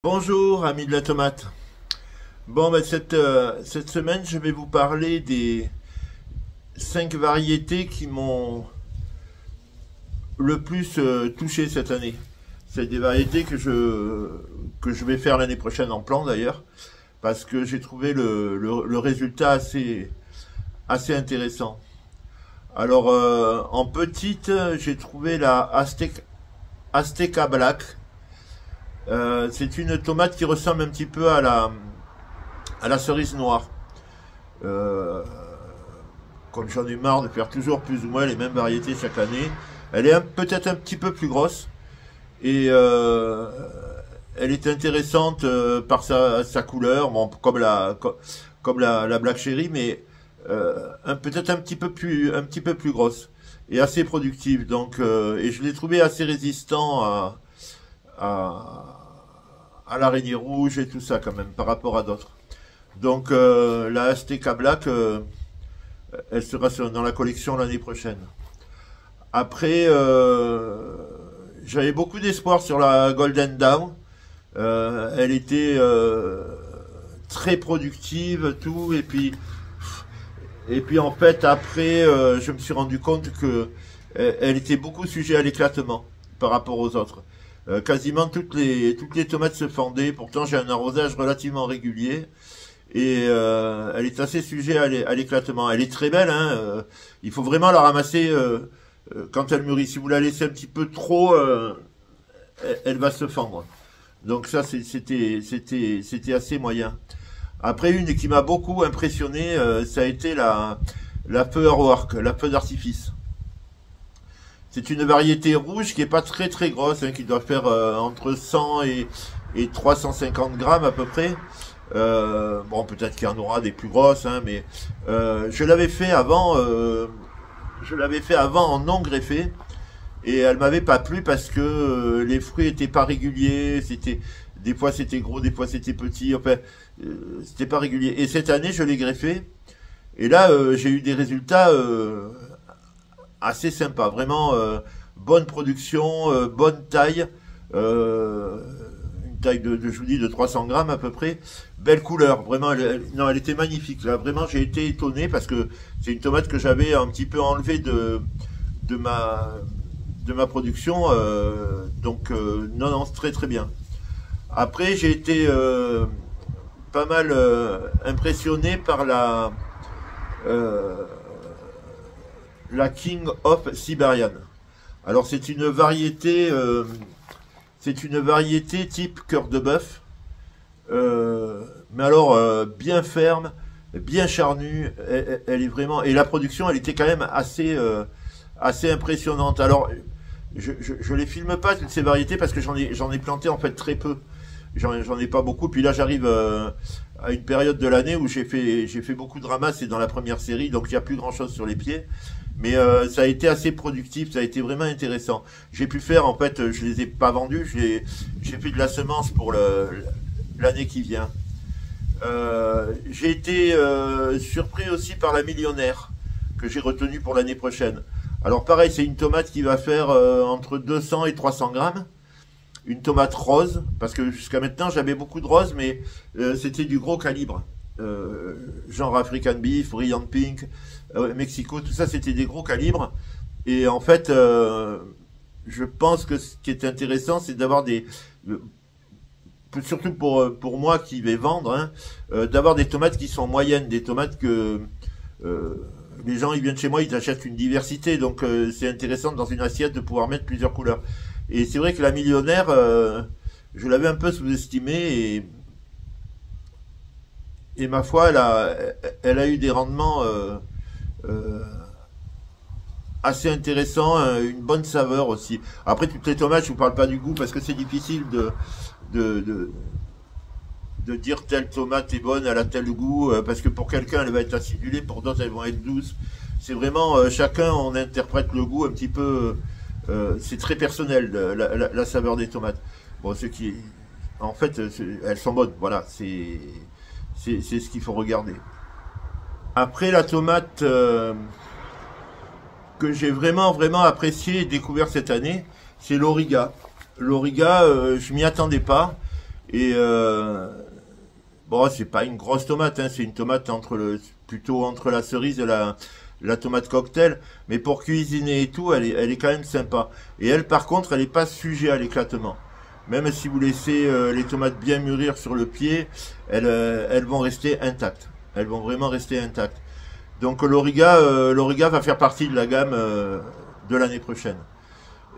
Bonjour, amis de la tomate. Cette semaine, je vais vous parler des 5 variétés qui m'ont le plus touché cette année. C'est des variétés que je vais faire l'année prochaine en plan d'ailleurs, parce que j'ai trouvé le résultat assez intéressant. Alors, en petite, j'ai trouvé la Azteca Black. C'est une tomate qui ressemble un petit peu à la cerise noire. Euh, Comme j'en ai marre de faire toujours plus ou moins les mêmes variétés chaque année, elle est peut-être un petit peu plus grosse et elle est intéressante par sa couleur, bon, comme la Black Cherry, mais peut-être un petit peu plus grosse et assez productive. Donc, et je l'ai trouvé assez résistant à l'araignée rouge et tout ça quand même par rapport à d'autres. Donc la Azteca Black, elle sera dans la collection l'année prochaine. Après, j'avais beaucoup d'espoir sur la Golden Dawn. Elle était très productive, tout, et puis en fait après, je me suis rendu compte que elle était beaucoup sujet à l'éclatement par rapport aux autres. Quasiment toutes les tomates se fendaient. Pourtant, j'ai un arrosage relativement régulier et elle est assez sujet à l'éclatement. Elle est très belle, hein. Il faut vraiment la ramasser quand elle mûrit. Si vous la laissez un petit peu trop, elle va se fendre. Donc ça, c'était assez moyen. Après, une qui m'a beaucoup impressionné, ça a été la Firework, la feu d'artifice. C'est une variété rouge qui est pas très grosse, hein, qui doit faire entre 100 et 350 grammes à peu près. Bon, peut-être qu'il y en aura des plus grosses, hein, mais je l'avais fait avant en non greffé et elle m'avait pas plu parce que les fruits étaient pas réguliers. Des fois c'était gros, des fois c'était petit. Enfin, c'était pas régulier. Et cette année, je l'ai greffé et là, j'ai eu des résultats assez sympa, vraiment bonne production, bonne taille, euh, une taille je vous dis, de 300 grammes à peu près, belle couleur, vraiment, non, elle était magnifique, là, vraiment, j'ai été étonné parce que c'est une tomate que j'avais un petit peu enlevée de ma, de ma production, donc, non, c'est très bien. Après, j'ai été pas mal impressionné par euh, la King of Siberian. Alors c'est une variété type cœur de bœuf, mais alors bien ferme, bien charnue. Elle est vraiment et la production, elle était quand même assez impressionnante. Alors je les filme pas toutes ces variétés parce que j'en ai planté en fait très peu. J'en ai pas beaucoup. Puis là, j'arrive à une période de l'année où j'ai fait beaucoup de ramasses. C'est dans la première série, donc il n'y a plus grand chose sur les pieds. Mais ça a été assez productif, ça a été vraiment intéressant. J'ai pu faire, en fait, je les ai pas vendus, j'ai fait de la semence pour l'année qui vient. J'ai été surpris aussi par la millionnaire que j'ai retenue pour l'année prochaine. Alors pareil, c'est une tomate qui va faire entre 200 et 300 grammes. Une tomate rose, parce que jusqu'à maintenant j'avais beaucoup de roses, mais c'était du gros calibre. Genre African Beef, Brilliant Pink, Mexico, tout ça c'était des gros calibres. Et en fait, je pense que ce qui est intéressant, c'est d'avoir surtout pour moi qui vais vendre, hein, d'avoir des tomates qui sont moyennes, des tomates que les gens ils viennent chez moi, ils achètent une diversité, donc c'est intéressant dans une assiette de pouvoir mettre plusieurs couleurs. Et c'est vrai que la millionnaire, je l'avais un peu sous-estimée et ma foi, elle a eu des rendements euh, assez intéressants, une bonne saveur aussi. Après, toutes les tomates, je vous parle pas du goût parce que c'est difficile de, de, de dire telle tomate est bonne, elle a tel goût, parce que pour quelqu'un, elle va être acidulée, pour d'autres, elles vont être douces. C'est vraiment, chacun, on interprète le goût un petit peu, c'est très personnel, la saveur des tomates. Bon, en fait, elles sont bonnes, voilà, c'est ce qu'il faut regarder. Après, la tomate que j'ai vraiment apprécié et découvert cette année, c'est l'Auriga. L'Auriga, je m'y attendais pas. Et bon, c'est pas une grosse tomate, hein, c'est une tomate plutôt entre la cerise et la tomate cocktail, mais pour cuisiner et tout, elle est quand même sympa. Et elle, par contre, elle n'est pas sujet à l'éclatement. Même si vous laissez les tomates bien mûrir sur le pied, elles vont rester intactes. Elles vont vraiment rester intactes. Donc l'Auriga va faire partie de la gamme de l'année prochaine.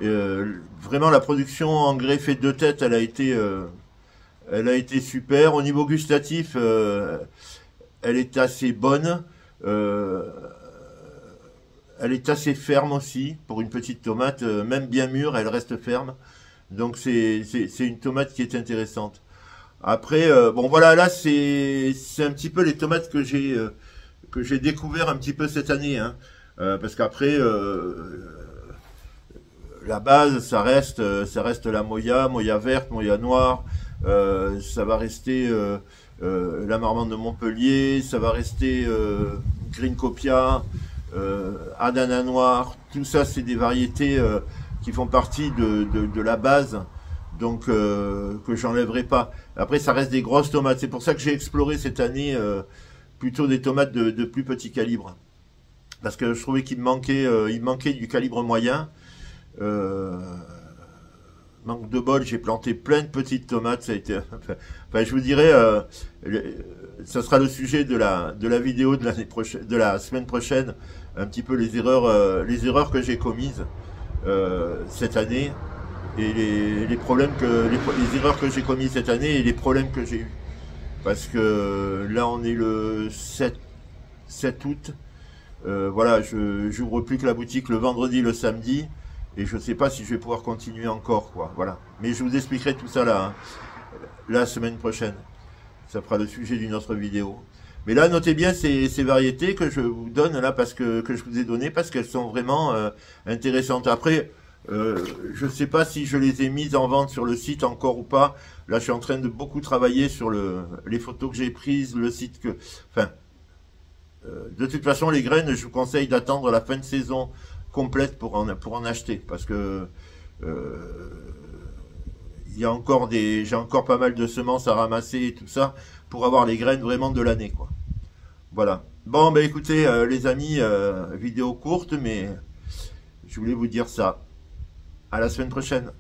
Vraiment, la production en greffé de tête, elle a été super. Au niveau gustatif, elle est assez bonne. Euh, Elle est assez ferme aussi pour une petite tomate, même bien mûre, elle reste ferme. Donc c'est une tomate qui est intéressante. Après, bon voilà, là c'est un petit peu les tomates que j'ai découvert un petit peu cette année, hein. Parce qu'après la base ça reste la Moya verte, Moya noire. Ça va rester la Marmande de Montpellier, ça va rester Green Copia. Adana noir, tout ça c'est des variétés qui font partie de la base, donc que j'enlèverai pas. Après ça reste des grosses tomates, c'est pour ça que j'ai exploré cette année plutôt des tomates de plus petit calibre, parce que je trouvais il me manquait du calibre moyen. Euh, Manque de bol, j'ai planté plein de petites tomates, ça a été, enfin je vous dirais, ça sera le sujet de la vidéo de l'année prochaine, de la semaine prochaine, un petit peu les erreurs que j'ai commises cette année et les problèmes les erreurs que j'ai commises cette année et les problèmes que j'ai eu. Parce que là on est le 7 août, voilà, j'ouvre plus que la boutique le vendredi, le samedi. Et je ne sais pas si je vais pouvoir continuer encore, quoi. Voilà. Mais je vous expliquerai tout ça là, hein, la semaine prochaine. Ça fera le sujet d'une autre vidéo. Mais là, notez bien ces variétés que je vous donne là parce que je vous ai donné parce qu'elles sont vraiment intéressantes. Après, je ne sais pas si je les ai mises en vente sur le site encore ou pas. Là, je suis en train de beaucoup travailler sur les photos que j'ai prises, le site que, enfin, de toute façon, les graines, je vous conseille d'attendre la fin de saison complète pour en acheter parce que il y a encore j'ai encore pas mal de semences à ramasser et tout ça pour avoir les graines vraiment de l'année, quoi. Voilà. Bon, ben écoutez, les amis, vidéo courte, mais je voulais vous dire ça. À la semaine prochaine.